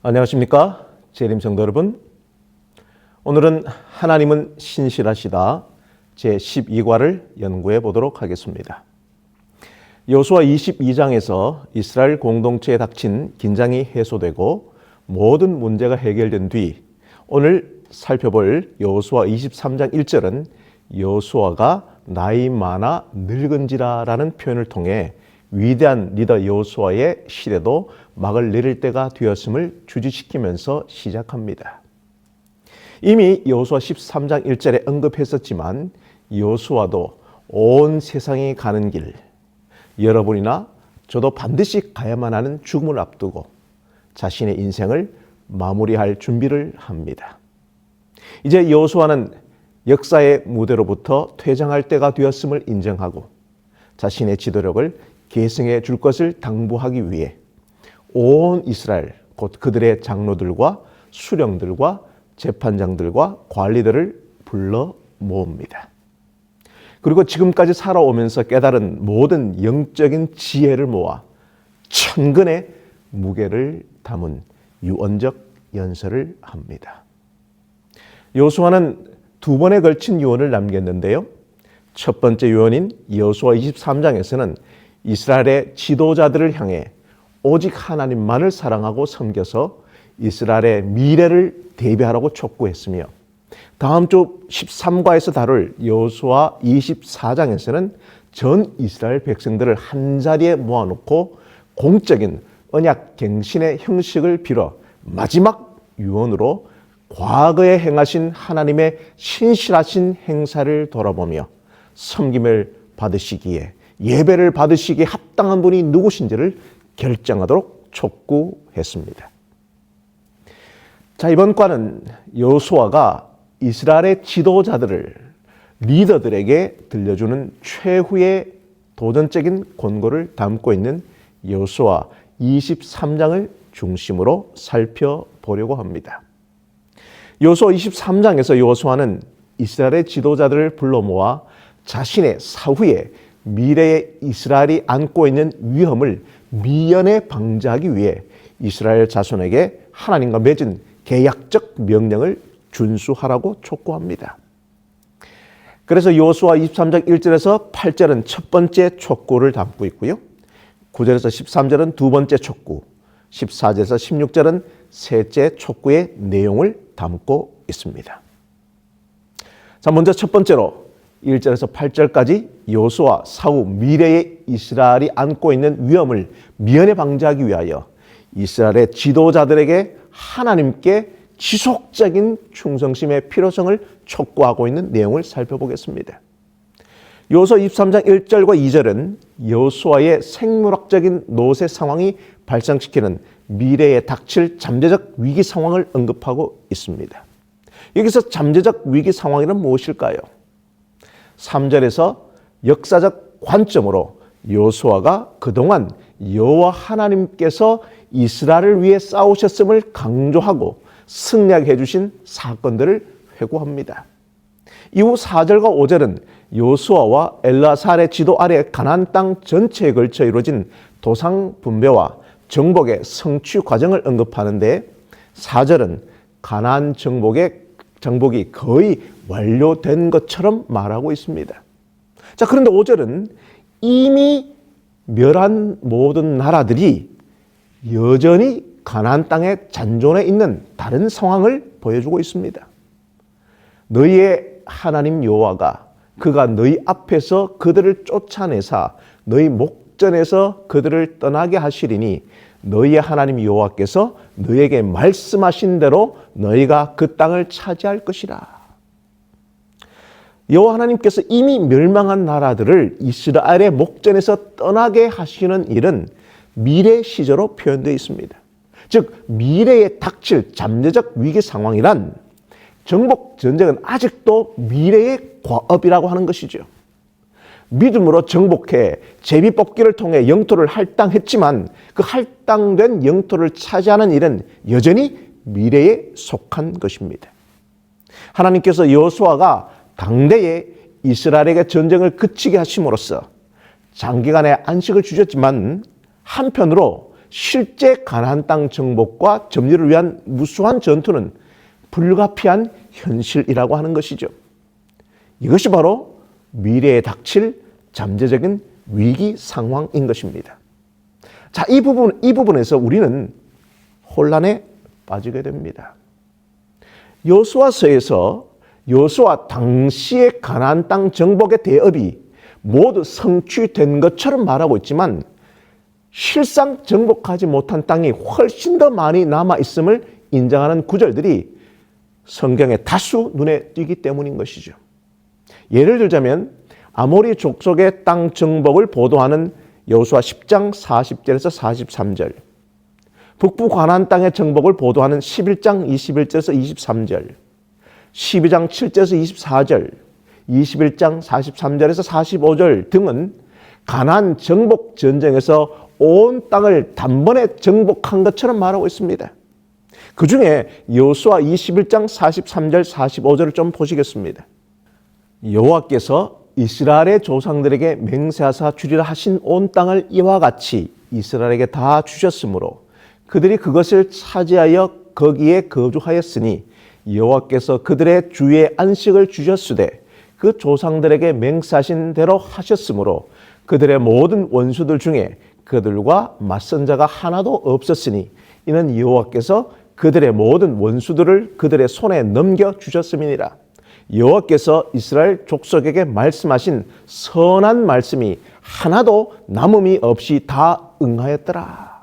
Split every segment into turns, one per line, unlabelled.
안녕하십니까? 재림 성도 여러분. 오늘은 하나님은 신실하시다 제12과를 연구해 보도록 하겠습니다. 여호수아 22장에서 이스라엘 공동체에 닥친 긴장이 해소되고 모든 문제가 해결된 뒤 오늘 살펴볼 여호수아 23장 1절은 여호수아가 나이 많아 늙은지라라는 표현을 통해 위대한 리더 여호수아의 시대도 막을 내릴 때가 되었음을 주지시키면서 시작합니다. 이미 여호수아 13장 1절에 언급했었지만 여호수아도 온 세상이 가는 길, 여러분이나 저도 반드시 가야만 하는 죽음을 앞두고 자신의 인생을 마무리할 준비를 합니다. 이제 여호수아는 역사의 무대로부터 퇴장할 때가 되었음을 인정하고 자신의 지도력을 계승해 줄 것을 당부하기 위해 온 이스라엘, 곧 그들의 장로들과 수령들과 재판장들과 관리들을 불러 모읍니다. 그리고 지금까지 살아오면서 깨달은 모든 영적인 지혜를 모아 천근의 무게를 담은 유언적 연설을 합니다. 여호수아는 두 번에 걸친 유언을 남겼는데요. 첫 번째 유언인 여호수아 23장에서는 이스라엘의 지도자들을 향해 오직 하나님만을 사랑하고 섬겨서 이스라엘의 미래를 대비하라고 촉구했으며, 다음 주 13과에서 다룰 여호수아 24장에서는 전 이스라엘 백성들을 한자리에 모아놓고 공적인 언약 갱신의 형식을 빌어 마지막 유언으로 과거에 행하신 하나님의 신실하신 행사를 돌아보며 섬김을 받으시기에, 예배를 받으시기에 합당한 분이 누구신지를 결정하도록 촉구했습니다. 자, 이번 과는 여호수아가 이스라엘의 지도자들을, 리더들에게 들려주는 최후의 도전적인 권고를 담고 있는 여호수아 23장을 중심으로 살펴보려고 합니다. 여호수아 23장에서 여호수아는 이스라엘의 지도자들을 불러 모아 자신의 사후에 미래의 이스라엘이 안고 있는 위험을 미연에 방지하기 위해 이스라엘 자손에게 하나님과 맺은 계약적 명령을 준수하라고 촉구합니다. 그래서 여호수아 23장 1절에서 8절은 첫 번째 촉구를 담고 있고요. 9절에서 13절은 두 번째 촉구, 14절에서 16절은 셋째 촉구의 내용을 담고 있습니다. 자, 먼저 첫 번째로 1절에서 8절까지 여호수아 사후 미래의 이스라엘이 안고 있는 위험을 미연에 방지하기 위하여 이스라엘의 지도자들에게 하나님께 지속적인 충성심의 필요성을 촉구하고 있는 내용을 살펴보겠습니다. 여호수아 23장 1절과 2절은 여호수아의 생물학적인 노세 상황이 발생시키는 미래에 닥칠 잠재적 위기 상황을 언급하고 있습니다. 여기서 잠재적 위기 상황이란 무엇일까요? 3절에서 역사적 관점으로 여호수아가 그동안 여호와 하나님께서 이스라엘을 위해 싸우셨음을 강조하고 승리하게 해주신 사건들을 회고합니다. 이후 4절과 5절은 여호수아와 엘라살의 지도 아래 가나안 땅 전체에 걸쳐 이루어진 도상 분배와 정복의 성취 과정을 언급하는데, 4절은 가나안 정복이 거의 완료된 것처럼 말하고 있습니다. 자, 그런데 5절은 이미 멸한 모든 나라들이 여전히 가나안 땅에 잔존해 있는 다른 상황을 보여주고 있습니다. 너희의 하나님 여호와가 그가 너희 앞에서 그들을 쫓아내사 너희 목전에서 그들을 떠나게 하시리니 너희의 하나님 여호와께서 너희에게 말씀하신 대로 너희가 그 땅을 차지할 것이라. 여호와 하나님께서 이미 멸망한 나라들을 이스라엘의 목전에서 떠나게 하시는 일은 미래 시제로 표현되어 있습니다. 즉 미래에 닥칠 잠재적 위기 상황이란 정복 전쟁은 아직도 미래의 과업이라고 하는 것이죠. 믿음으로 정복해 제비뽑기를 통해 영토를 할당했지만 그 할당된 영토를 차지하는 일은 여전히 미래에 속한 것입니다. 하나님께서 여호수아가 당대에 이스라엘에게 전쟁을 그치게 하심으로써 장기간의 안식을 주셨지만 한편으로 실제 가나안 땅 정복과 점유를 위한 무수한 전투는 불가피한 현실이라고 하는 것이죠. 이것이 바로 미래에 닥칠 잠재적인 위기 상황인 것입니다. 자, 이 부분에서 우리는 혼란에 빠지게 됩니다. 여호수아서에서 여호수아 당시의 가나안 땅 정복의 대업이 모두 성취된 것처럼 말하고 있지만 실상 정복하지 못한 땅이 훨씬 더 많이 남아있음을 인정하는 구절들이 성경에 다수 눈에 띄기 때문인 것이죠. 예를 들자면 아모리 족속의 땅 정복을 보도하는 여호수아 10장 40절에서 43절, 북부 가나안 땅의 정복을 보도하는 11장 21절에서 23절, 12장 7절에서 24절, 21장 43절에서 45절 등은 가나안 정복 전쟁에서 온 땅을 단번에 정복한 것처럼 말하고 있습니다. 그 중에 여호수아 21장 43절 45절을 좀 보시겠습니다. 여호와께서 이스라엘의 조상들에게 맹세하사 주리라 하신 온 땅을 이와 같이 이스라엘에게 다 주셨으므로 그들이 그것을 차지하여 거기에 거주하였으니 여호와께서 그들의 주의 안식을 주셨으되 그 조상들에게 맹세하신 대로 하셨으므로 그들의 모든 원수들 중에 그들과 맞선 자가 하나도 없었으니 이는 여호와께서 그들의 모든 원수들을 그들의 손에 넘겨주셨음이니라. 여호와께서 이스라엘 족속에게 말씀하신 선한 말씀이 하나도 남음이 없이 다 응하였더라.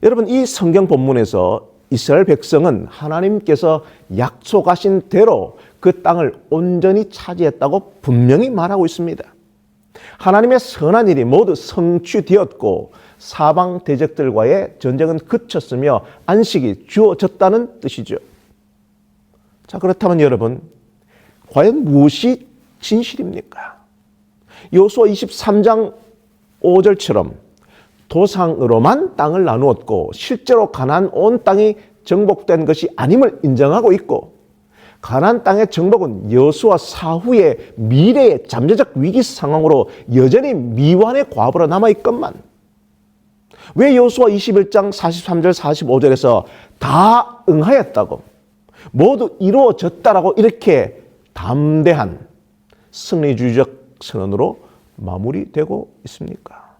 여러분, 이 성경 본문에서 이스라엘 백성은 하나님께서 약속하신 대로 그 땅을 온전히 차지했다고 분명히 말하고 있습니다. 하나님의 선한 일이 모두 성취되었고 사방 대적들과의 전쟁은 그쳤으며 안식이 주어졌다는 뜻이죠. 자, 그렇다면 여러분, 과연 무엇이 진실입니까? 여호수아 23장 5절처럼 도상으로만 땅을 나누었고 실제로 가나안 온 땅이 정복된 것이 아님을 인정하고 있고 가나안 땅의 정복은 여호수아 사후의 미래의 잠재적 위기 상황으로 여전히 미완의 과부로 남아있건만 왜 여호수아 21장 43절 45절에서 다 응하였다고 모두 이루어졌다라고 이렇게 담대한 승리주의적 선언으로 마무리되고 있습니까?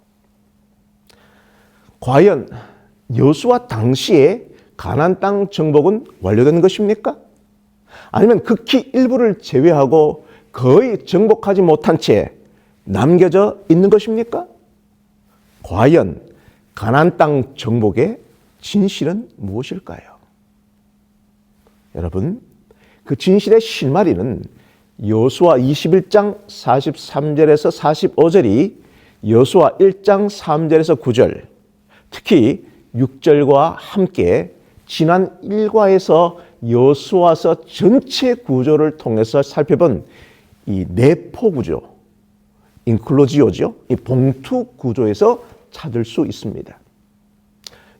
과연 여호수아 당시에 가나안 땅 정복은 완료된 것입니까? 아니면 극히 일부를 제외하고 거의 정복하지 못한 채 남겨져 있는 것입니까? 과연 가나안 땅 정복의 진실은 무엇일까요? 여러분, 그 진실의 실마리는 여호수아 21장 43절에서 45절이 여호수아 1장 3절에서 9절, 특히 6절과 함께 지난 1과에서 여호수아서 전체 구조를 통해서 살펴본 이 내포 구조, 인클로지오죠. 이 봉투 구조에서 찾을 수 있습니다.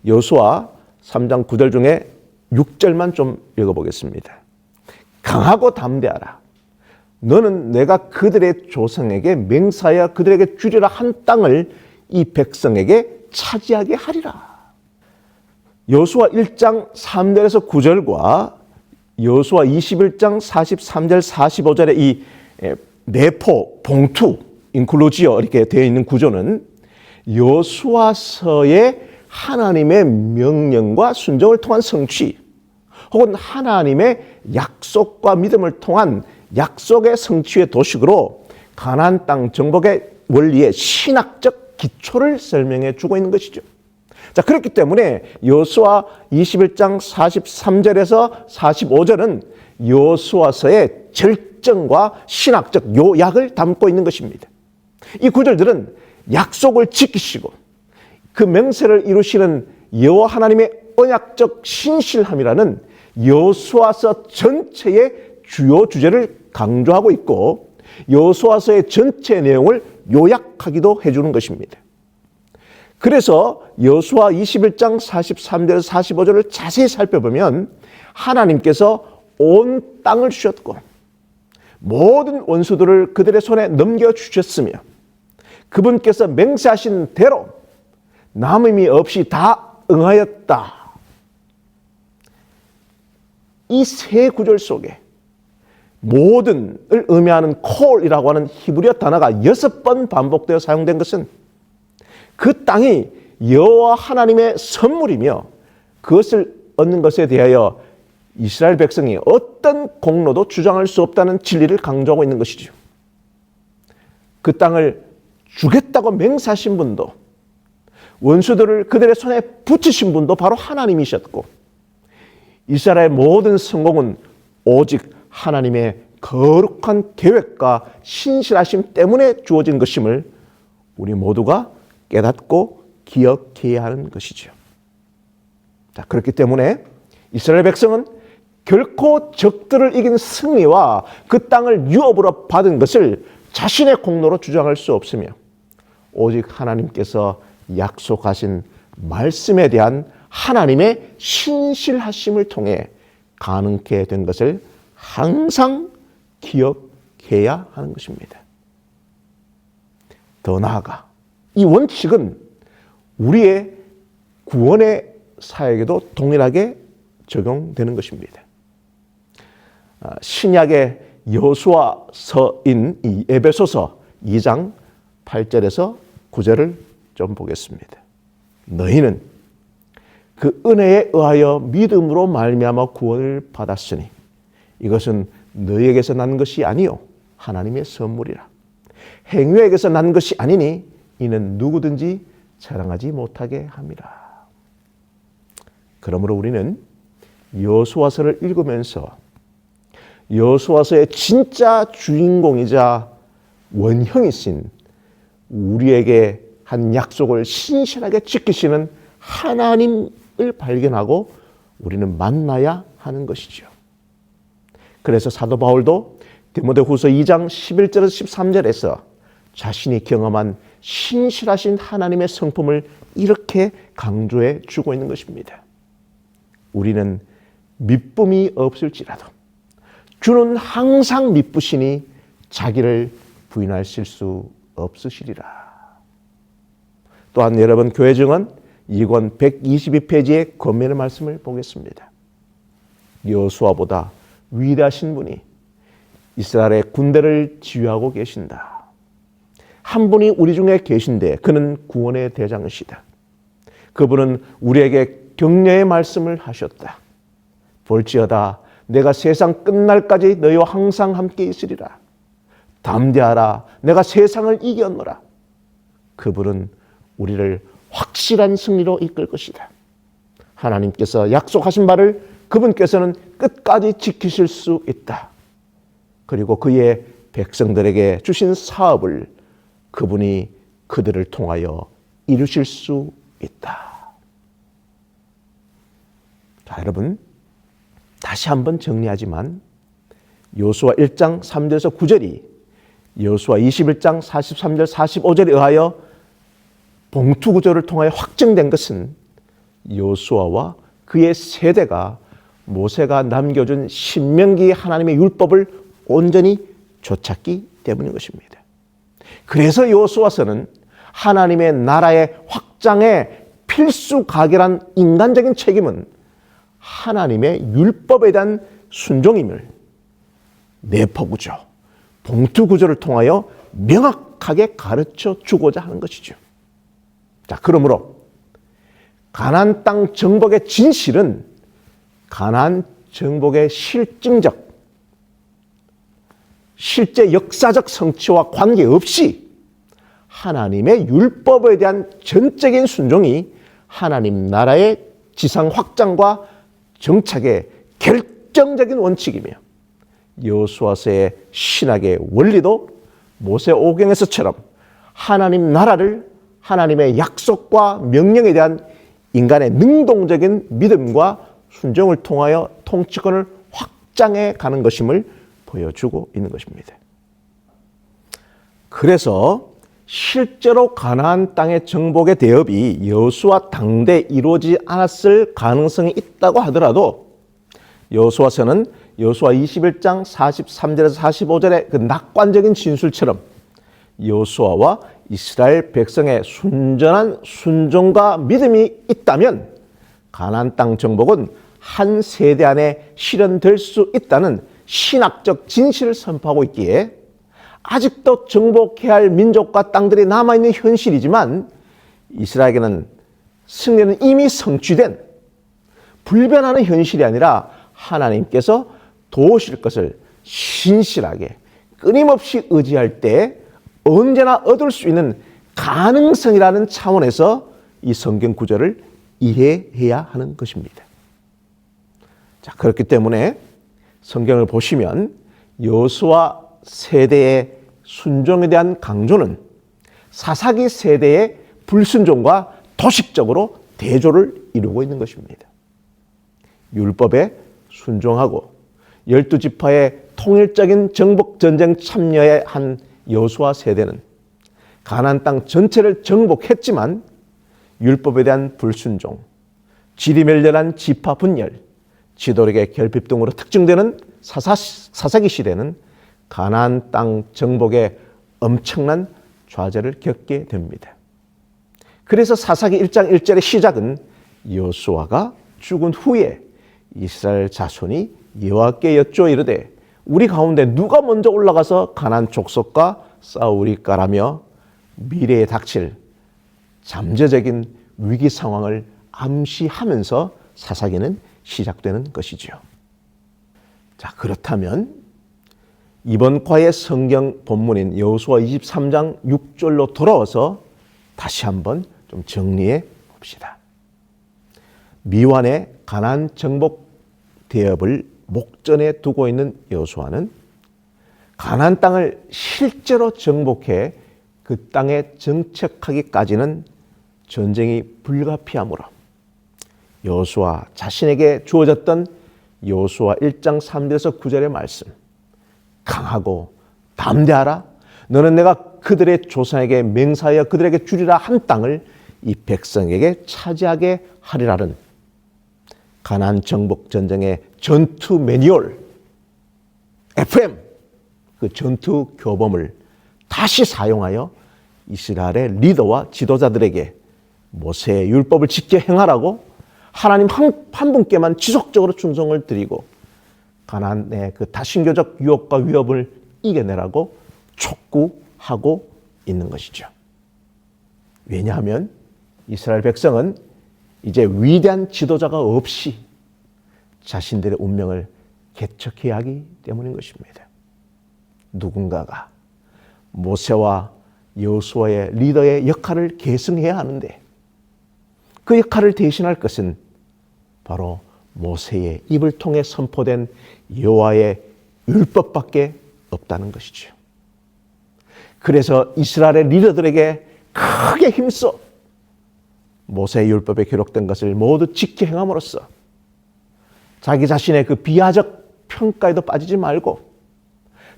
여호수아 3장 9절 중에 6절만 좀 읽어보겠습니다. 강하고 담대하라. 너는 내가 그들의 조상에게 맹세하여 그들에게 주리라 한 땅을 이 백성에게 차지하게 하리라. 여호수아 1장 3절에서 9절과 여호수아 21장 43절 45절의 이 내포, 봉투, 인클로지어 이렇게 되어 있는 구조는 여호수아서의 하나님의 명령과 순종을 통한 성취 혹은 하나님의 약속과 믿음을 통한 약속의 성취의 도식으로 가나안 땅 정복의 원리의 신학적 기초를 설명해 주고 있는 것이죠. 자, 그렇기 때문에 여호수아 21장 43절에서 45절은 여호수아서의 절정과 신학적 요약을 담고 있는 것입니다. 이 구절들은 약속을 지키시고 그 맹세를 이루시는 여호와 하나님의 언약적 신실함이라는 여호수아서 전체의 주요 주제를 강조하고 있고 여호수아서의 전체 내용을 요약하기도 해주는 것입니다. 그래서 여호수아 21장 43절에서 45절을 자세히 살펴보면 하나님께서 온 땅을 주셨고 모든 원수들을 그들의 손에 넘겨주셨으며 그분께서 맹세하신 대로 남음이 없이 다 응하였다. 이 세 구절 속에 모든을 의미하는 콜이라고 하는 히브리어 단어가 6번 반복되어 사용된 것은 그 땅이 여호와 하나님의 선물이며 그것을 얻는 것에 대하여 이스라엘 백성이 어떤 공로도 주장할 수 없다는 진리를 강조하고 있는 것이죠. 그 땅을 주겠다고 맹세하신 분도 원수들을 그들의 손에 붙이신 분도 바로 하나님이셨고 이스라엘의 모든 성공은 오직 하나님의 거룩한 계획과 신실하심 때문에 주어진 것임을 우리 모두가 깨닫고 기억해야 하는 것이죠. 자, 그렇기 때문에 이스라엘 백성은 결코 적들을 이긴 승리와 그 땅을 유업으로 받은 것을 자신의 공로로 주장할 수 없으며 오직 하나님께서 약속하신 말씀에 대한 하나님의 신실하심을 통해 가능케 된 것을 항상 기억해야 하는 것입니다. 더 나아가 이 원칙은 우리의 구원의 사역에도 동일하게 적용되는 것입니다. 신약의 여호수아서인 이 에베소서 2장 8절에서 9절을 좀 보겠습니다. 너희는 그 은혜에 의하여 믿음으로 말미암아 구원을 받았으니 이것은 너희에게서 난 것이 아니요 하나님의 선물이라. 행위에게서 난 것이 아니니 이는 누구든지 자랑하지 못하게 함이라. 그러므로 우리는 여호수아서를 읽으면서 여호수아서의 진짜 주인공이자 원형이신 우리에게 한 약속을 신실하게 지키시는 하나님을 발견하고 우리는 만나야 하는 것이죠. 그래서 사도 바울도 디모데후서 2장 11절에서 13절에서 자신이 경험한 신실하신 하나님의 성품을 이렇게 강조해 주고 있는 것입니다. 우리는 미쁨이 없을지라도 주는 항상 미쁘시니 자기를 부인하실 수 없으시리라. 또한 여러분 교회 증언 2권 122페이지의 권면의 말씀을 보겠습니다. 여호수아보다 위대하신 분이 이스라엘의 군대를 지휘하고 계신다. 한 분이 우리 중에 계신데 그는 구원의 대장이시다. 그분은 우리에게 격려의 말씀을 하셨다. 볼지어다 내가 세상 끝날까지 너희와 항상 함께 있으리라. 담대하라 내가 세상을 이겼노라. 그분은 우리를 확실한 승리로 이끌 것이다. 하나님께서 약속하신 바를 그분께서는 끝까지 지키실 수 있다. 그리고 그의 백성들에게 주신 사업을 그분이 그들을 통하여 이루실 수 있다. 자, 여러분 다시 한번 정리하지만 여호수아 1장 3절에서 9절이 여호수아 21장 43절 45절에 의하여 봉투 구조를 통하여 확정된 것은 여호수아와 그의 세대가 모세가 남겨준 신명기 하나님의 율법을 온전히 좇았기 때문인 것입니다. 그래서 여호수아서는 하나님의 나라의 확장의 필수 가결한 인간적인 책임은 하나님의 율법에 대한 순종임을 내포구조, 봉투구조를 통하여 명확하게 가르쳐 주고자 하는 것이죠. 자, 그러므로 가나안 땅 정복의 진실은 가나안 정복의 실증적, 실제 역사적 성취와 관계없이 하나님의 율법에 대한 전적인 순종이 하나님 나라의 지상 확장과 정착의 결정적인 원칙이며 여호수아서의 신학의 원리도 모세 오경에서처럼 하나님 나라를 하나님의 약속과 명령에 대한 인간의 능동적인 믿음과 순종을 통하여 통치권을 확장해 가는 것임을 보여주고 있는 것입니다. 그래서 실제로 가나안 땅의 정복의 대업이 여호수아 당대 이루어지지 않았을 가능성이 있다고 하더라도 여호수아서는 여호수아 21장 43절에서 45절의 그 낙관적인 진술처럼 여호수아와 이스라엘 백성의 순전한 순종과 믿음이 있다면 가나안 땅 정복은 한 세대 안에 실현될 수 있다는 신학적 진실을 선포하고 있기에 아직도 정복해야 할 민족과 땅들이 남아있는 현실이지만 이스라엘에게는 승리는 이미 성취된 불변하는 현실이 아니라 하나님께서 도우실 것을 신실하게 끊임없이 의지할 때 언제나 얻을 수 있는 가능성이라는 차원에서 이 성경 구절을 이해해야 하는 것입니다. 자, 그렇기 때문에 성경을 보시면 여호수아 세대의 순종에 대한 강조는 사사기 세대의 불순종과 도식적으로 대조를 이루고 있는 것입니다. 율법에 순종하고 12지파의 통일적인 정복전쟁 참여에 한 여호수아 세대는 가나안 땅 전체를 정복했지만 율법에 대한 불순종, 지리멸렬한 지파 분열, 지도력의 결핍 등으로 특징되는 사사기 시대는 가나안 땅 정복에 엄청난 좌절을 겪게 됩니다. 그래서 사사기 1장 1절의 시작은 여호수아가 죽은 후에 이스라엘 자손이 여호와께 여쭈어 이르되 우리 가운데 누가 먼저 올라가서 가나안 족속과 싸우리까라며 미래에 닥칠 잠재적인 위기 상황을 암시하면서 사사기는 시작되는 것이죠. 자, 그렇다면 이번 과의 성경 본문인 여호수아 23장 6절로 돌아와서 다시 한번 좀 정리해 봅시다. 미완의 가나안 정복 대업을 목전에 두고 있는 여호수아는 가나안 땅을 실제로 정복해 그 땅에 정착하기까지는 전쟁이 불가피하므로 여호수아 자신에게 주어졌던 여호수아 1장 3절에서 9절의 말씀, 강하고 담대하라. 너는 내가 그들의 조상에게 맹세하여 그들에게 주리라 한 땅을 이 백성에게 차지하게 하리라는 가나안 정복 전쟁의 전투 매뉴얼 FM, 그 전투 교범을 다시 사용하여 이스라엘의 리더와 지도자들에게 모세의 율법을 지켜 행하라고 하나님 한 분께만 지속적으로 충성을 드리고 가나안의 그 다신교적 유혹과 위협을 이겨내라고 촉구하고 있는 것이죠. 왜냐하면 이스라엘 백성은 이제 위대한 지도자가 없이 자신들의 운명을 개척해야 하기 때문인 것입니다. 누군가가 모세와 여호수아의 리더의 역할을 계승해야 하는데 그 역할을 대신할 것은 바로 모세의 입을 통해 선포된 여호와의 율법밖에 없다는 것이죠. 그래서 이스라엘의 리더들에게 크게 힘써 모세의 율법에 기록된 것을 모두 지켜 행함으로써 자기 자신의 그 비하적 평가에도 빠지지 말고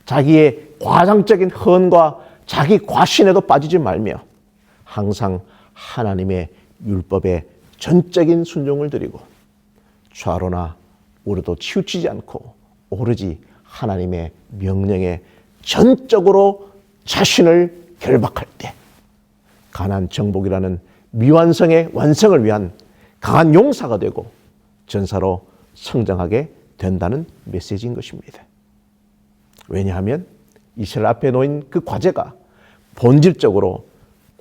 자기의 과장적인 헌과 자기 과신에도 빠지지 말며 항상 하나님의 율법에 전적인 순종을 드리고 좌로나 우로도 치우치지 않고 오로지 하나님의 명령에 전적으로 자신을 결박할 때 가나안 정복이라는 미완성의 완성을 위한 강한 용사가 되고 전사로 성장하게 된다는 메시지인 것입니다. 왜냐하면 이스라엘 앞에 놓인 그 과제가 본질적으로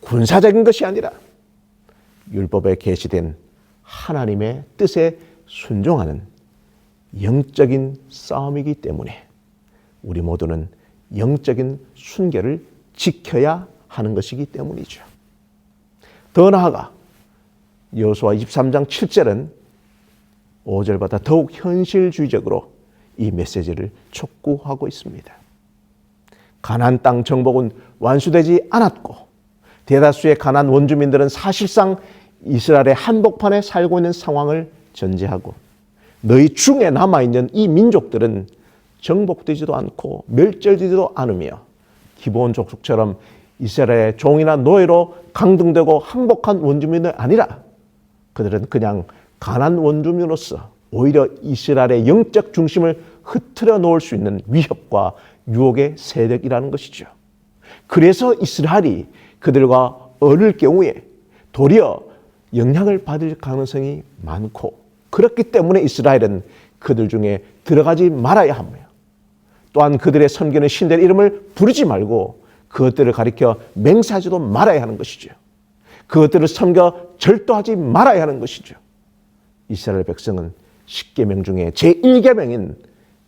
군사적인 것이 아니라 율법에 계시된 하나님의 뜻에 순종하는 영적인 싸움이기 때문에 우리 모두는 영적인 순결을 지켜야 하는 것이기 때문이죠. 더 나아가 여호수아 23장 7절은 5절보다 더욱 현실주의적으로 이 메시지를 촉구하고 있습니다. 가나안 땅 정복은 완수되지 않았고 대다수의 가나안 원주민들은 사실상 이스라엘의 한복판에 살고 있는 상황을 전제하고 너희 중에 남아있는 이 민족들은 정복되지도 않고 멸절되지도 않으며 기브온 족속처럼 이스라엘의 종이나 노예로 강등되고 항복한 원주민이 아니라 그들은 그냥 가나안 원주민으로서 오히려 이스라엘의 영적 중심을 흐트러 놓을 수 있는 위협과 유혹의 세력이라는 것이죠. 그래서 이스라엘이 그들과 어릴 경우에 도리어 영향을 받을 가능성이 많고, 그렇기 때문에 이스라엘은 그들 중에 들어가지 말아야 하며, 또한 그들의 섬기는 신들의 이름을 부르지 말고 그것들을 가리켜 맹세하지도 말아야 하는 것이죠. 그것들을 섬겨 절도하지 말아야 하는 것이죠. 이스라엘 백성은 10계명 중에 제1계명인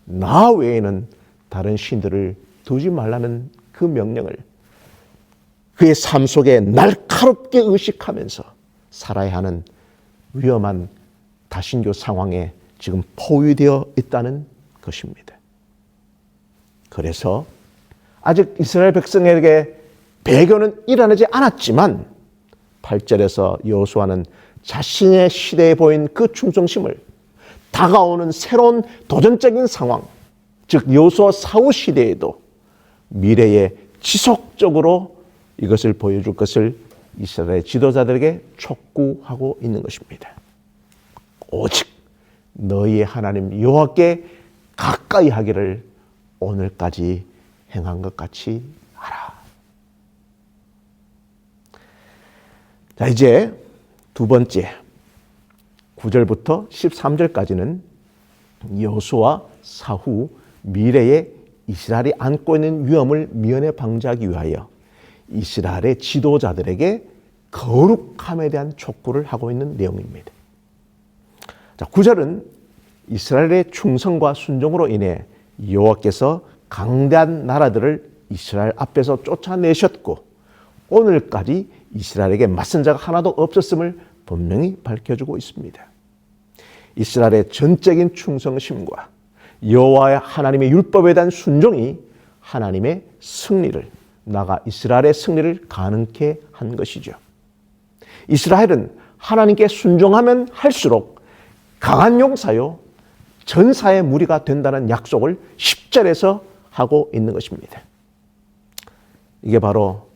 나 외에는 다른 신들을 두지 말라는 그 명령을 그의 삶 속에 날카롭게 의식하면서 살아야 하는 위험한 다신교 상황에 지금 포위되어 있다는 것입니다. 그래서 아직 이스라엘 백성에게 배교는 일어나지 않았지만 8절에서 여호수아는 자신의 시대에 보인 그 충성심을 다가오는 새로운 도전적인 상황, 즉 여호수아 사후 시대에도 미래에 지속적으로 이것을 보여줄 것을 이스라엘 지도자들에게 촉구하고 있는 것입니다. 오직 너희의 하나님 여호와께 가까이 하기를 오늘까지 행한 것 같이 하라. 자, 이제 두 번째 9절부터 13절까지는 여호수아 사후 미래에 이스라엘이 안고 있는 위험을 미연에 방지하기 위하여 이스라엘의 지도자들에게 거룩함에 대한 촉구를 하고 있는 내용입니다. 자, 9절은 이스라엘의 충성과 순종으로 인해 여호와께서 강대한 나라들을 이스라엘 앞에서 쫓아내셨고 오늘까지 이스라엘에게 맞선 자가 하나도 없었음을 분명히 밝혀주고 있습니다. 이스라엘의 전적인 충성심과 여호와의 하나님의 율법에 대한 순종이 하나님의 승리를, 나아가 이스라엘의 승리를 가능케 한 것이죠. 이스라엘은 하나님께 순종하면 할수록 강한 용사요 전사의 무리가 된다는 약속을 10절에서 하고 있는 것입니다. 이게 바로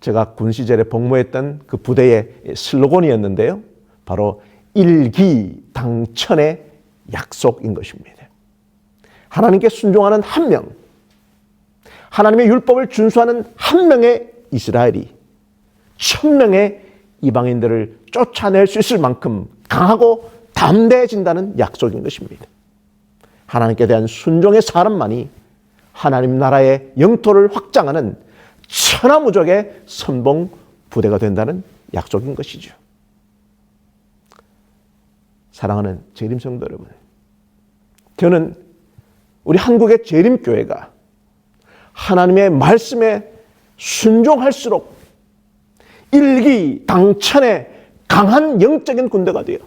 제가 군 시절에 복무했던 그 부대의 슬로건이었는데요. 바로 일기당천의 약속인 것입니다. 하나님께 순종하는 한 명, 하나님의 율법을 준수하는 한 명의 이스라엘이 1000명의 이방인들을 쫓아낼 수 있을 만큼 강하고 담대해진다는 약속인 것입니다. 하나님께 대한 순종의 사람만이 하나님 나라의 영토를 확장하는 천하무적의 선봉 부대가 된다는 약속인 것이죠. 사랑하는 재림 성도 여러분, 저는 우리 한국의 재림교회가 하나님의 말씀에 순종할수록 일기당천의 강한 영적인 군대가 되어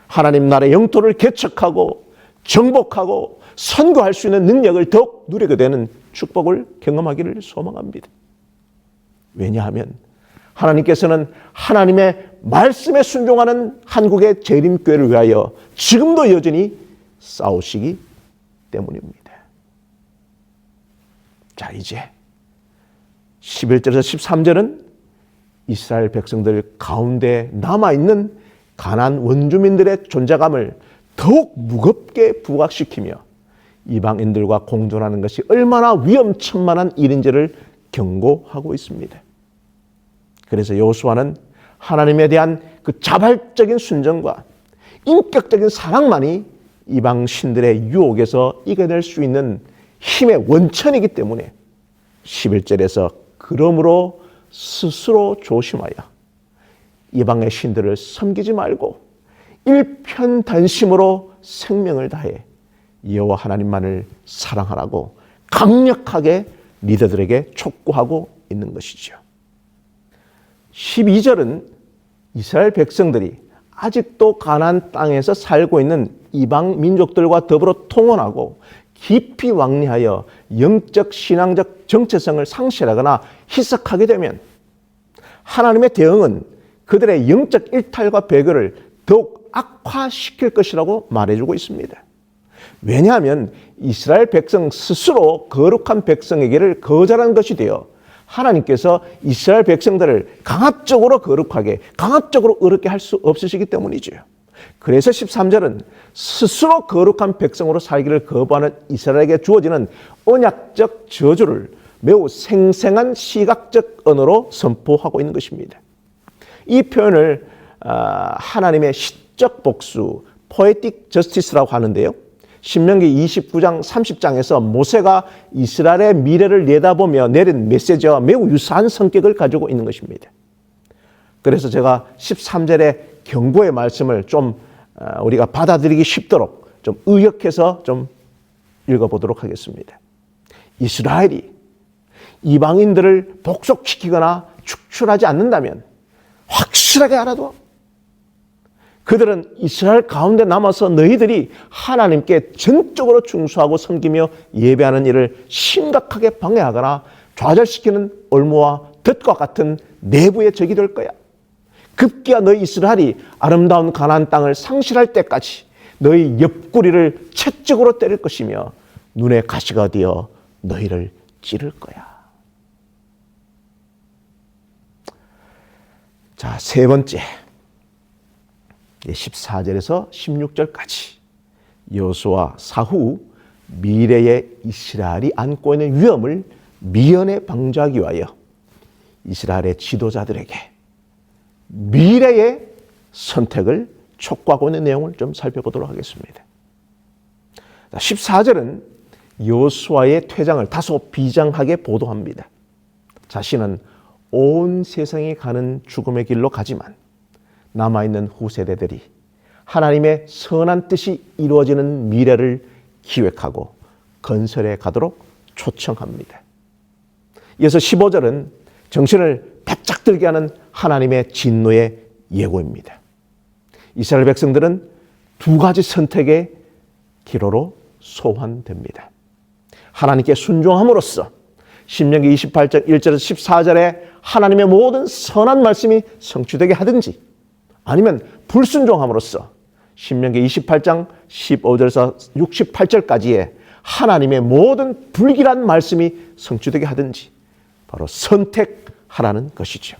하나님 나라의 영토를 개척하고 정복하고 선거할 수 있는 능력을 더욱 누리게 되는 축복을 경험하기를 소망합니다. 왜냐하면 하나님께서는 하나님의 말씀에 순종하는 한국의 재림교회를 위하여 지금도 여전히 싸우시기 때문입니다. 자, 이제 11절에서 13절은 이스라엘 백성들 가운데 남아있는 가나안 원주민들의 존재감을 더욱 무겁게 부각시키며 이방인들과 공존하는 것이 얼마나 위험천만한 일인지를 경고하고 있습니다. 그래서 여호수아는 하나님에 대한 그 자발적인 순종과 인격적인 사랑만이 이방 신들의 유혹에서 이겨낼 수 있는 힘의 원천이기 때문에 11절에서 그러므로 스스로 조심하여 이방의 신들을 섬기지 말고 일편단심으로 생명을 다해 여호와 하나님만을 사랑하라고 강력하게 리더들에게 촉구하고 있는 것이죠. 12절은 이스라엘 백성들이 아직도 가나안 땅에서 살고 있는 이방 민족들과 더불어 통혼하고 깊이 왕래하여 영적 신앙적 정체성을 상실하거나 희석하게 되면 하나님의 대응은 그들의 영적 일탈과 배교를 더욱 악화시킬 것이라고 말해주고 있습니다. 왜냐하면 이스라엘 백성 스스로 거룩한 백성에게를 거절한 것이 되어 하나님께서 이스라엘 백성들을 강압적으로 거룩하게, 강압적으로 의롭게 할 수 없으시기 때문이죠. 그래서 13절은 스스로 거룩한 백성으로 살기를 거부하는 이스라엘에게 주어지는 언약적 저주를 매우 생생한 시각적 언어로 선포하고 있는 것입니다. 이 표현을 하나님의 시적 복수, poetic justice라고 하는데요. 신명기 29장 30장에서 모세가 이스라엘의 미래를 내다보며 내린 메시지와 매우 유사한 성격을 가지고 있는 것입니다. 그래서 제가 13절의 경고의 말씀을 좀 우리가 받아들이기 쉽도록 좀 의역해서 좀 읽어보도록 하겠습니다. 이스라엘이 이방인들을 복속시키거나 축출하지 않는다면 확실하게 알아둬. 그들은 이스라엘 가운데 남아서 너희들이 하나님께 전적으로 충수하고 섬기며 예배하는 일을 심각하게 방해하거나 좌절시키는 올무와 덫과 같은 내부의 적이 될 거야. 급기야 너희 이스라엘이 아름다운 가나안 땅을 상실할 때까지 너희 옆구리를 채찍으로 때릴 것이며 눈에 가시가 되어 너희를 찌를 거야. 자, 세 번째. 14절에서 16절까지 여호수아 사후 미래의 이스라엘이 안고 있는 위험을 미연에 방지하기 위하여 이스라엘의 지도자들에게 미래의 선택을 촉구하고 있는 내용을 좀 살펴보도록 하겠습니다. 14절은 여호수아의 퇴장을 다소 비장하게 보도합니다. 자신은 온 세상이 가는 죽음의 길로 가지만 남아있는 후세대들이 하나님의 선한 뜻이 이루어지는 미래를 기획하고 건설해 가도록 초청합니다. 이어서 15절은 정신을 바짝 들게 하는 하나님의 진노의 예고입니다. 이스라엘 백성들은 두 가지 선택의 기로로 소환됩니다. 하나님께 순종함으로써 신명기 28장 1절에서 14절에 하나님의 모든 선한 말씀이 성취되게 하든지 아니면 불순종함으로써 신명기 28장 15절에서 68절까지의 하나님의 모든 불길한 말씀이 성취되게 하든지 바로 선택하라는 것이죠.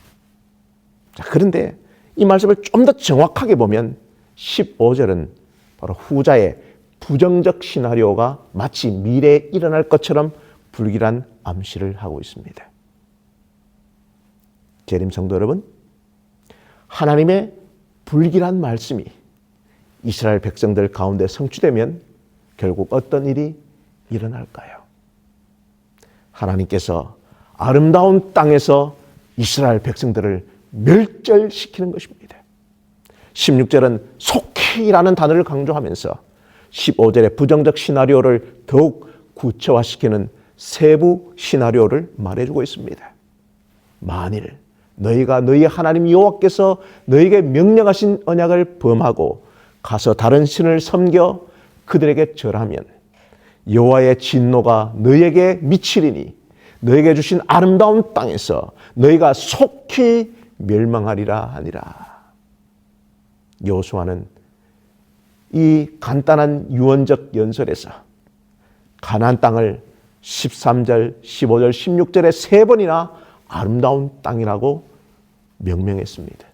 자, 그런데 이 말씀을 좀 더 정확하게 보면 15절은 바로 후자의 부정적 시나리오가 마치 미래에 일어날 것처럼 불길한 암시를 하고 있습니다. 재림 성도 여러분, 하나님의 불길한 말씀이 이스라엘 백성들 가운데 성취되면 결국 어떤 일이 일어날까요? 하나님께서 아름다운 땅에서 이스라엘 백성들을 멸절시키는 것입니다. 16절은 속히라는 단어를 강조하면서 15절의 부정적 시나리오를 더욱 구체화시키는 세부 시나리오를 말해주고 있습니다. 만일 너희가 너희 하나님 여호와께서 너희에게 명령하신 언약을 범하고 가서 다른 신을 섬겨 그들에게 절하면 여호와의 진노가 너희에게 미치리니 너희에게 주신 아름다운 땅에서 너희가 속히 멸망하리라 하니라. 여호수아는 이 간단한 유언적 연설에서 가나안 땅을 13절, 15절, 16절에 세 번이나 아름다운 땅이라고 명명했습니다.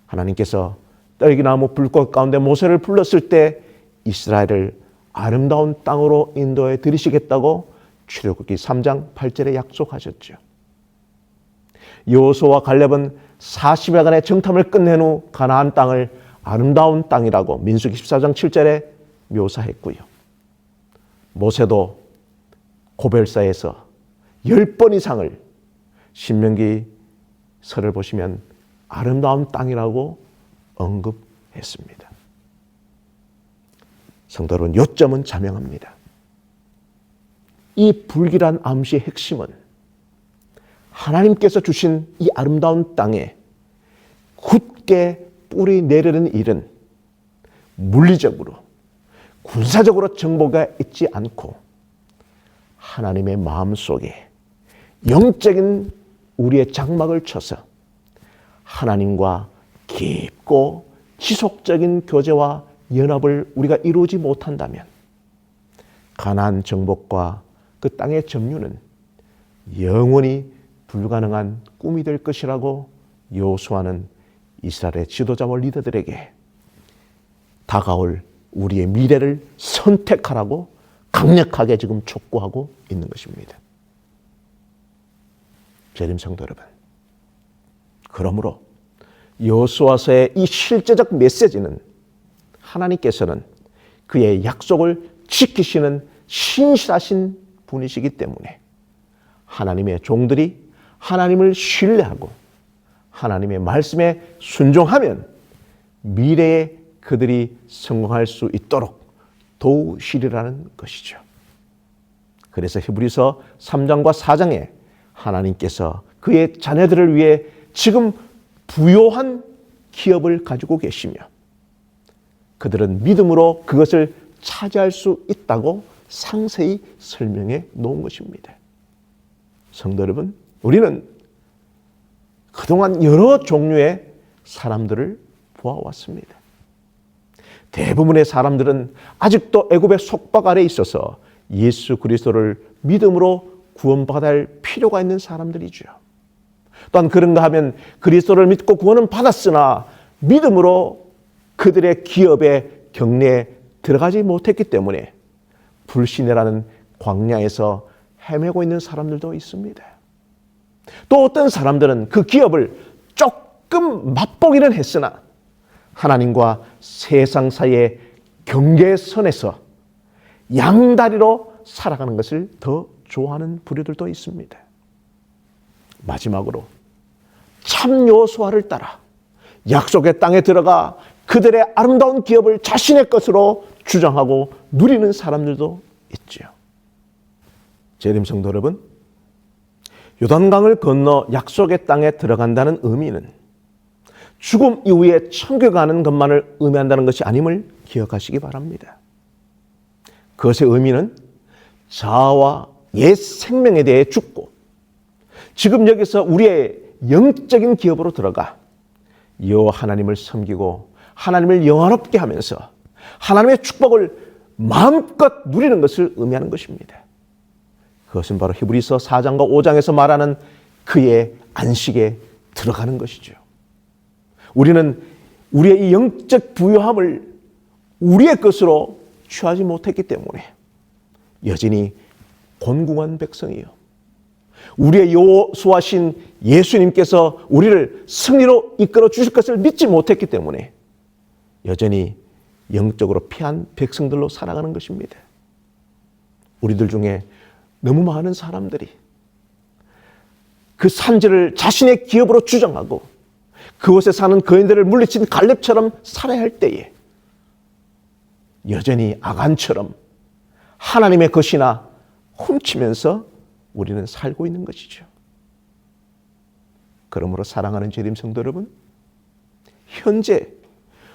하나님께서 떨기나무 불꽃 가운데 모세를 불렀을 때 이스라엘을 아름다운 땅으로 인도해 들이시겠다고 출애굽기 3장 8절에 약속하셨죠. 여호수아와 갈렙은 40여간의 정탐을 끝낸 후 가나안 땅을 아름다운 땅이라고 민수기 14장 7절에 묘사했고요. 모세도 고벨사에서 10번 이상을 신명기 설을 보시면 아름다운 땅이라고 언급했습니다. 성도 여러분, 요점은 자명합니다. 이 불길한 암시의 핵심은 하나님께서 주신 이 아름다운 땅에 굳게 뿌리 내리는 일은 물리적으로, 군사적으로 정보가 있지 않고 하나님의 마음속에 영적인 우리의 장막을 쳐서 하나님과 깊고 지속적인 교제와 연합을 우리가 이루지 못한다면 가나안 정복과 그 땅의 점유는 영원히 불가능한 꿈이 될 것이라고 여호수아는 이스라엘의 지도자와 리더들에게 다가올 우리의 미래를 선택하라고 강력하게 지금 촉구하고 있는 것입니다. 재림 성도 여러분, 그러므로 여호수아서의 이 실제적 메시지는 하나님께서는 그의 약속을 지키시는 신실하신 분이시기 때문에 하나님의 종들이 하나님을 신뢰하고 하나님의 말씀에 순종하면 미래에 그들이 성공할 수 있도록 도우시리라는 것이죠. 그래서 히브리서 3장과 4장에 하나님께서 그의 자녀들을 위해 지금 부요한 기업을 가지고 계시며 그들은 믿음으로 그것을 차지할 수 있다고 상세히 설명해 놓은 것입니다. 성도 여러분, 우리는 그동안 여러 종류의 사람들을 보아왔습니다. 대부분의 사람들은 아직도 애굽의 속박 아래에 있어서 예수 그리스도를 믿음으로 구원받아야 할 필요가 있는 사람들이죠. 또한 그런가 하면 그리스도를 믿고 구원은 받았으나 믿음으로 그들의 기업의 경내에 들어가지 못했기 때문에 불신이라는 광야에서 헤매고 있는 사람들도 있습니다. 또 어떤 사람들은 그 기업을 조금 맛보기는 했으나 하나님과 세상 사이의 경계선에서 양다리로 살아가는 것을 더 좋아하는 부류들도 있습니다. 마지막으로 참 여호수아를 따라 약속의 땅에 들어가 그들의 아름다운 기업을 자신의 것으로 주장하고 누리는 사람들도 있죠. 재림 성도 여러분, 요단강을 건너 약속의 땅에 들어간다는 의미는 죽음 이후에 천국에 가는 것만을 의미한다는 것이 아님을 기억하시기 바랍니다. 그것의 의미는 자아와 옛 생명에 대해 죽고 지금 여기서 우리의 영적인 기업으로 들어가 여호와 하나님을 섬기고 하나님을 영화롭게 하면서 하나님의 축복을 마음껏 누리는 것을 의미하는 것입니다. 그것은 바로 히브리서 4장과 5장에서 말하는 그의 안식에 들어가는 것이죠. 우리는 우리의 이 영적 부요함을 우리의 것으로 취하지 못했기 때문에 여전히 곤궁한 백성이요, 우리의 여호수아신 예수님께서 우리를 승리로 이끌어 주실 것을 믿지 못했기 때문에 여전히 영적으로 피한 백성들로 살아가는 것입니다. 우리들 중에 너무 많은 사람들이 그 산지를 자신의 기업으로 주장하고 그곳에 사는 거인들을 물리친 갈렙처럼 살아야 할 때에 여전히 아간처럼 하나님의 것이나 훔치면서 우리는 살고 있는 것이죠. 그러므로 사랑하는 재림 성도 여러분, 현재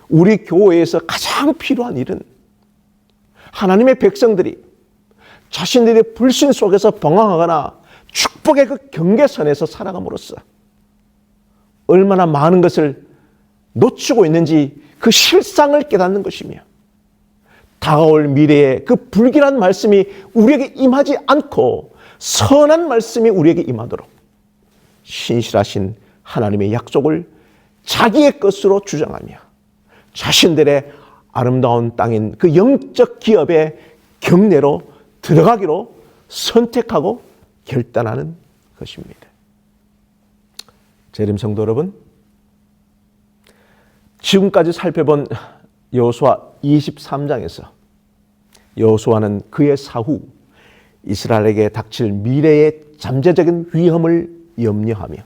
우리 교회에서 가장 필요한 일은 하나님의 백성들이 자신들의 불신 속에서 방황하거나 축복의 그 경계선에서 살아감으로써 얼마나 많은 것을 놓치고 있는지 그 실상을 깨닫는 것이며 다가올 미래에 그 불길한 말씀이 우리에게 임하지 않고 선한 말씀이 우리에게 임하도록 신실하신 하나님의 약속을 자기의 것으로 주장하며 자신들의 아름다운 땅인 그 영적 기업의 경내로 들어가기로 선택하고 결단하는 것입니다. 재림 성도 여러분, 지금까지 살펴본 여호수아 23장에서 여호수아는 그의 사후 이스라엘에게 닥칠 미래의 잠재적인 위험을 염려하며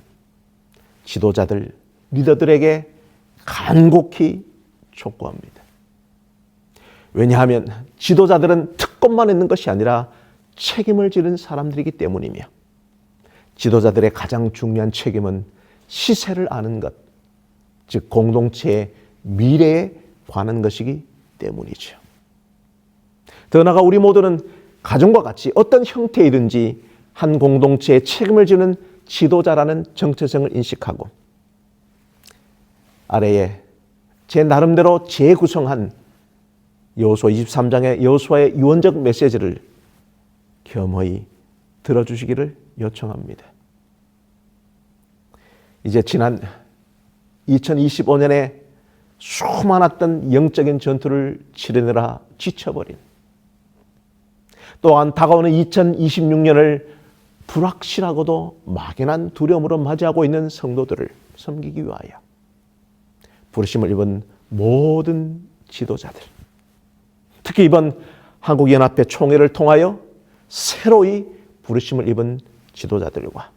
지도자들, 리더들에게 간곡히 촉구합니다. 왜냐하면 지도자들은 특권만 있는 것이 아니라 책임을 지는 사람들이기 때문이며 지도자들의 가장 중요한 책임은 시세를 아는 것, 즉 공동체의 미래에 관한 것이기 때문이죠. 더 나아가 우리 모두는 가정과 같이 어떤 형태이든지 한 공동체의 책임을 지는 지도자라는 정체성을 인식하고 아래에 제 나름대로 재구성한 여호수아 23장의 여호수아의 유언적 메시지를 겸허히 들어주시기를 요청합니다. 이제 지난 2025년에 수많았던 영적인 전투를 치르느라 지쳐버린, 또한 다가오는 2026년을 불확실하고도 막연한 두려움으로 맞이하고 있는 성도들을 섬기기 위하여 부르심을 입은 모든 지도자들, 특히 이번 한국연합회 총회를 통하여 새로이 부르심을 입은 지도자들과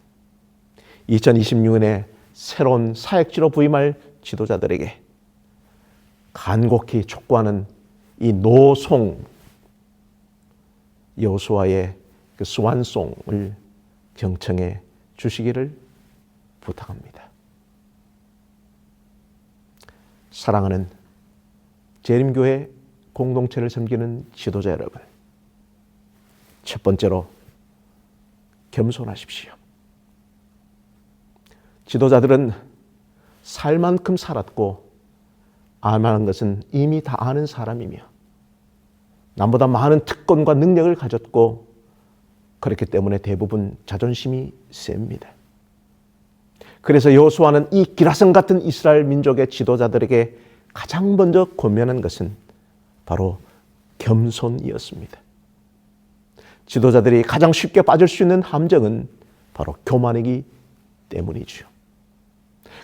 2026년에 새로운 사역지로 부임할 지도자들에게 간곡히 촉구하는 이 노송 여호수아의 그 스완송을 경청해 주시기를 부탁합니다. 사랑하는 재림교회 공동체를 섬기는 지도자 여러분, 첫 번째로 겸손하십시오. 지도자들은 살 만큼 살았고 알만한 것은 이미 다 아는 사람이며 남보다 많은 특권과 능력을 가졌고 그렇기 때문에 대부분 자존심이 셉니다. 그래서 여호수아는 이 기라성 같은 이스라엘 민족의 지도자들에게 가장 먼저 권면한 것은 바로 겸손이었습니다. 지도자들이 가장 쉽게 빠질 수 있는 함정은 바로 교만이기 때문이죠.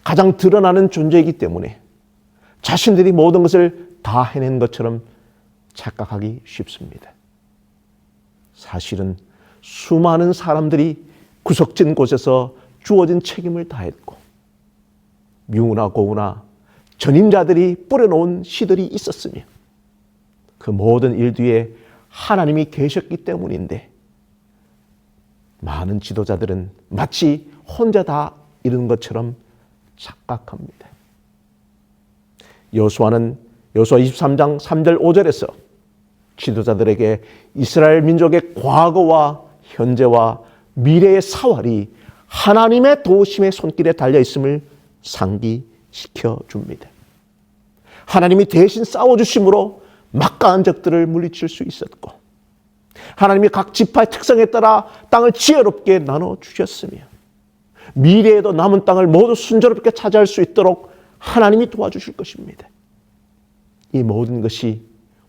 가장 드러나는 존재이기 때문에 자신들이 모든 것을 다 해낸 것처럼 착각하기 쉽습니다. 사실은 수많은 사람들이 구석진 곳에서 주어진 책임을 다했고 뮤나 고우나 전임자들이 뿌려놓은 시들이 있었으며 그 모든 일 뒤에 하나님이 계셨기 때문인데 많은 지도자들은 마치 혼자 다 이룬 것처럼 착각합니다. 여호수아는 여호수아 23장 3절 5절에서 지도자들에게 이스라엘 민족의 과거와 현재와 미래의 사활이 하나님의 도우심의 손길에 달려있음을 상기시켜 줍니다. 하나님이 대신 싸워주심으로 막강한 적들을 물리칠 수 있었고 하나님이 각 지파의 특성에 따라 땅을 지혜롭게 나눠주셨으며 미래에도 남은 땅을 모두 순조롭게 차지할 수 있도록 하나님이 도와주실 것입니다. 이 모든 것이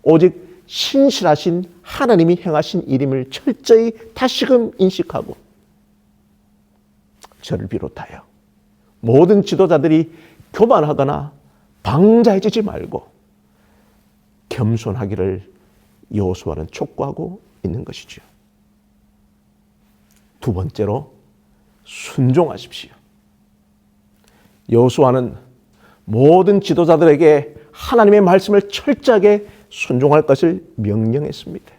오직 신실하신 하나님이 행하신 일임을 철저히 다시금 인식하고 저를 비롯하여 모든 지도자들이 교만하거나 방자해지지 말고 겸손하기를 여호수아는 촉구하고 있는 것이죠. 두 번째로 순종하십시오. 여호수아는 모든 지도자들에게 하나님의 말씀을 철저하게 순종할 것을 명령했습니다.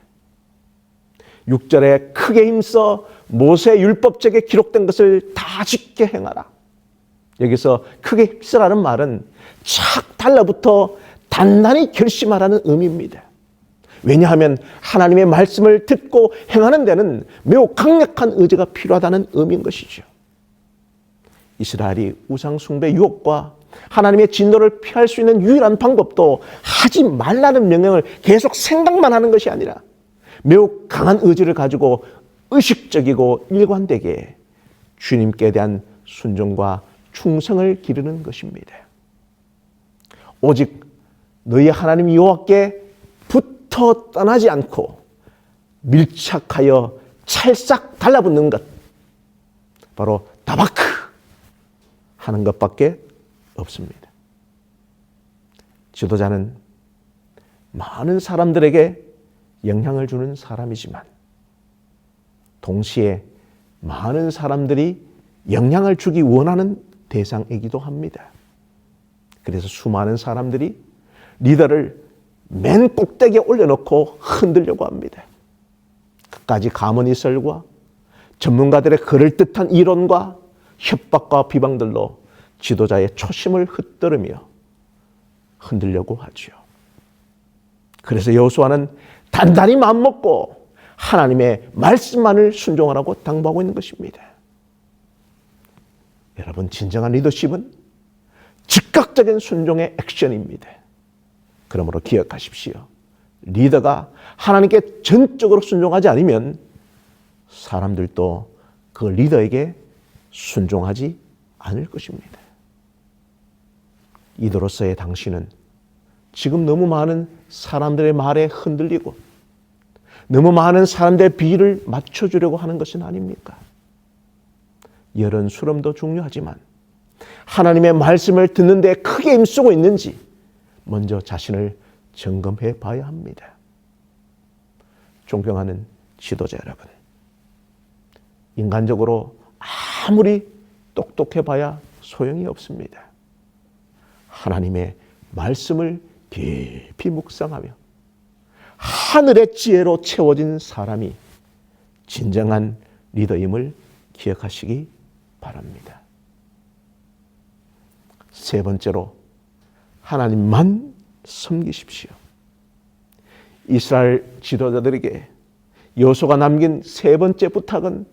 6절에 크게 힘써 모세 율법책에 기록된 것을 다 짓게 행하라. 여기서 크게 힘쓰라는 말은 착 달라붙어 단단히 결심하라는 의미입니다. 왜냐하면 하나님의 말씀을 듣고 행하는 데는 매우 강력한 의지가 필요하다는 의미인 것이죠. 이스라엘이 우상 숭배 유혹과 하나님의 진노를 피할 수 있는 유일한 방법도 하지 말라는 명령을 계속 생각만 하는 것이 아니라 매우 강한 의지를 가지고 의식적이고 일관되게 주님께 대한 순종과 충성을 기르는 것입니다. 오직 너희 하나님 여호와께 붙어 떠나지 않고 밀착하여 찰싹 달라붙는 것, 바로 다바크 하는 것밖에 없습니다. 지도자는 많은 사람들에게 영향을 주는 사람이지만 동시에 많은 사람들이 영향을 주기 원하는 대상이기도 합니다. 그래서 수많은 사람들이 리더를 맨 꼭대기에 올려놓고 흔들려고 합니다. 그까지 가문이설과 전문가들의 그럴듯한 이론과 협박과 비방들로 지도자의 초심을 흩뜨르며 흔들려고 하죠. 그래서 여호수아는 단단히 마음먹고 하나님의 말씀만을 순종하라고 당부하고 있는 것입니다. 여러분, 진정한 리더십은 즉각적인 순종의 액션입니다. 그러므로 기억하십시오. 리더가 하나님께 전적으로 순종하지 않으면 사람들도 그 리더에게 순종하지 않을 것입니다. 이도로서의 당신은 지금 너무 많은 사람들의 말에 흔들리고 너무 많은 사람들의 비위를 맞춰주려고 하는 것은 아닙니까? 열은 수렴도 중요하지만 하나님의 말씀을 듣는 데 크게 힘쓰고 있는지 먼저 자신을 점검해 봐야 합니다. 존경하는 지도자 여러분, 인간적으로 아무리 똑똑해 봐야 소용이 없습니다. 하나님의 말씀을 깊이 묵상하며 하늘의 지혜로 채워진 사람이 진정한 리더임을 기억하시기 바랍니다. 세 번째로, 하나님만 섬기십시오. 이스라엘 지도자들에게 여호수아가 남긴 세 번째 부탁은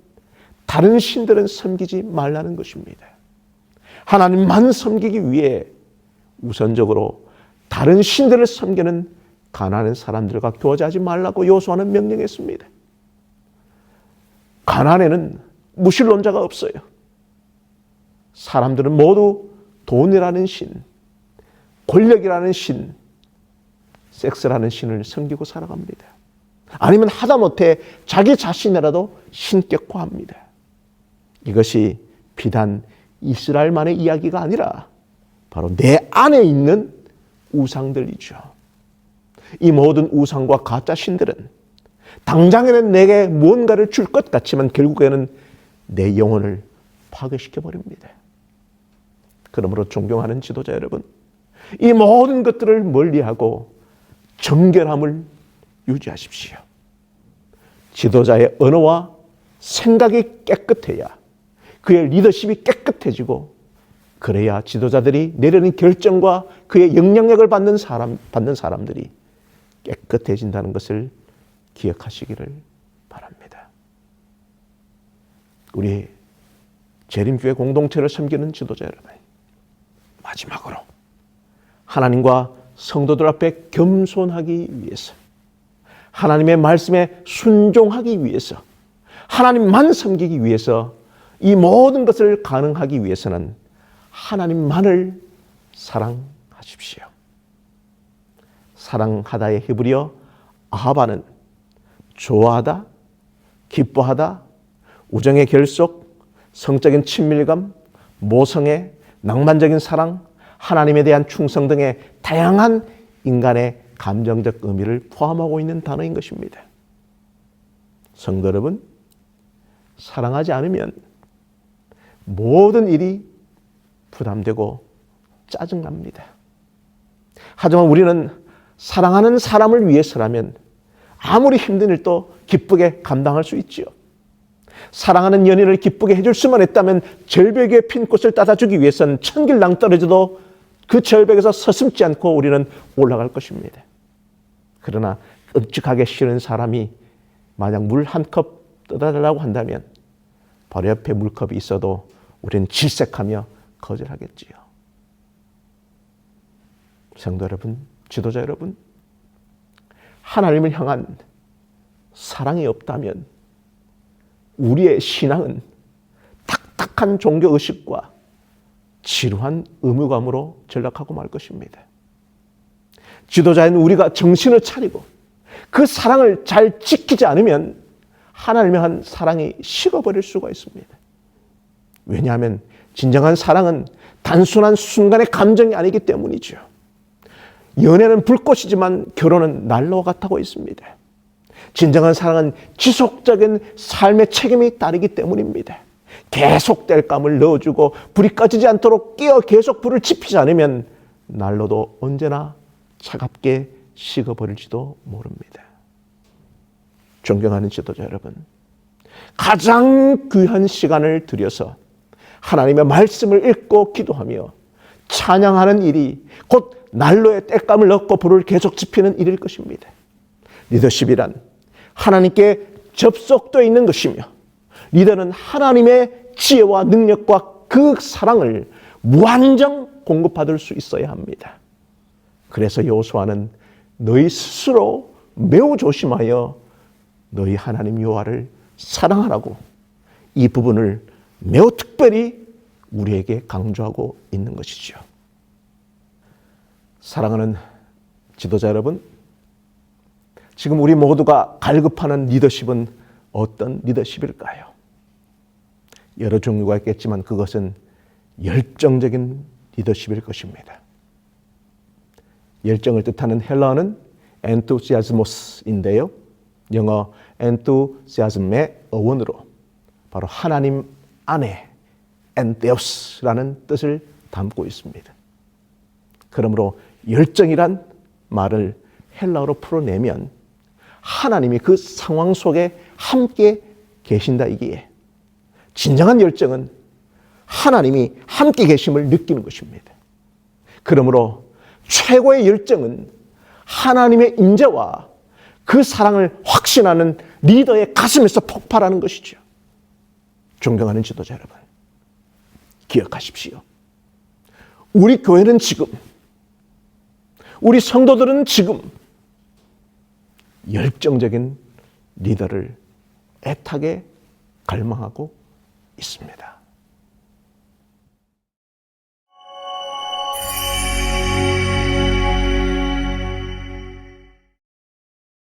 다른 신들은 섬기지 말라는 것입니다. 하나님만 섬기기 위해 우선적으로 다른 신들을 섬기는 가나안 사람들과 교제하지 말라고 여호수아는 명령했습니다. 가나안에는 무신론자가 없어요. 사람들은 모두 돈이라는 신, 권력이라는 신, 섹스라는 신을 섬기고 살아갑니다. 아니면 하다못해 자기 자신이라도 신격화합니다. 이것이 비단 이스라엘만의 이야기가 아니라 바로 내 안에 있는 우상들이죠. 이 모든 우상과 가짜 신들은 당장에는 내게 무언가를 줄 것 같지만 결국에는 내 영혼을 파괴시켜버립니다. 그러므로 존경하는 지도자 여러분, 이 모든 것들을 멀리하고 정결함을 유지하십시오. 지도자의 언어와 생각이 깨끗해야 그의 리더십이 깨끗해지고, 그래야 지도자들이 내리는 결정과 그의 영향력을 받는 사람들이 깨끗해진다는 것을 기억하시기를 바랍니다. 우리 재림교회 공동체를 섬기는 지도자 여러분, 마지막으로 하나님과 성도들 앞에 겸손하기 위해서, 하나님의 말씀에 순종하기 위해서, 하나님만 섬기기 위해서, 이 모든 것을 가능하기 위해서는 하나님만을 사랑하십시오. 사랑하다의 히브리어 아하바는 좋아하다, 기뻐하다, 우정의 결속, 성적인 친밀감, 모성애, 낭만적인 사랑, 하나님에 대한 충성 등의 다양한 인간의 감정적 의미를 포함하고 있는 단어인 것입니다. 성도 여러분, 사랑하지 않으면 모든 일이 부담되고 짜증납니다. 하지만 우리는 사랑하는 사람을 위해서라면 아무리 힘든 일도 기쁘게 감당할 수 있지요. 사랑하는 연인을 기쁘게 해줄 수만 있다면 절벽에 핀 꽃을 따다주기 위해서는 천길 낭떠러져도 그 절벽에서 서슴지 않고 우리는 올라갈 것입니다. 그러나 끔찍하게 싫은 사람이 만약 물 한 컵 떠다달라고 한다면 바로 옆에 물컵이 있어도 우리는 질색하며 거절하겠지요. 성도 여러분, 지도자 여러분, 하나님을 향한 사랑이 없다면 우리의 신앙은 딱딱한 종교의식과 지루한 의무감으로 전락하고 말 것입니다. 지도자인 우리가 정신을 차리고 그 사랑을 잘 지키지 않으면 하나님의 한 사랑이 식어버릴 수가 있습니다. 왜냐하면 진정한 사랑은 단순한 순간의 감정이 아니기 때문이죠. 연애는 불꽃이지만 결혼은 난로와 같다고 있습니다. 진정한 사랑은 지속적인 삶의 책임이 따르기 때문입니다. 계속 땔감을 넣어주고 불이 꺼지지 않도록 끼어 계속 불을 지피지 않으면 난로도 언제나 차갑게 식어버릴지도 모릅니다. 존경하는 지도자 여러분, 가장 귀한 시간을 들여서 하나님의 말씀을 읽고 기도하며 찬양하는 일이 곧 난로에 땔감을 넣고 불을 계속 지피는 일일 것입니다. 리더십이란 하나님께 접속되어 있는 것이며, 리더는 하나님의 지혜와 능력과 그 사랑을 무한정 공급받을 수 있어야 합니다. 그래서 여호수아는 너희 스스로 매우 조심하여 너희 하나님 여호와를 사랑하라고 이 부분을 매우 특별히 우리에게 강조하고 있는 것이죠. 사랑하는 지도자 여러분, 지금 우리 모두가 갈급하는 리더십은 어떤 리더십일까요? 여러 종류가 있겠지만 그것은 열정적인 리더십일 것입니다. 열정을 뜻하는 헬라어는 enthusiasmos인데요. 영어 enthusiasm의 어원으로 바로 하나님 안에 entheos라는 뜻을 담고 있습니다. 그러므로 열정이란 말을 헬라어로 풀어내면 하나님이 그 상황 속에 함께 계신다이기에 진정한 열정은 하나님이 함께 계심을 느끼는 것입니다. 그러므로 최고의 열정은 하나님의 임재와 그 사랑을 확신하는 리더의 가슴에서 폭발하는 것이죠. 존경하는 지도자 여러분, 기억하십시오. 우리 교회는 지금, 우리 성도들은 지금 열정적인 리더를 애타게 갈망하고 있습니다.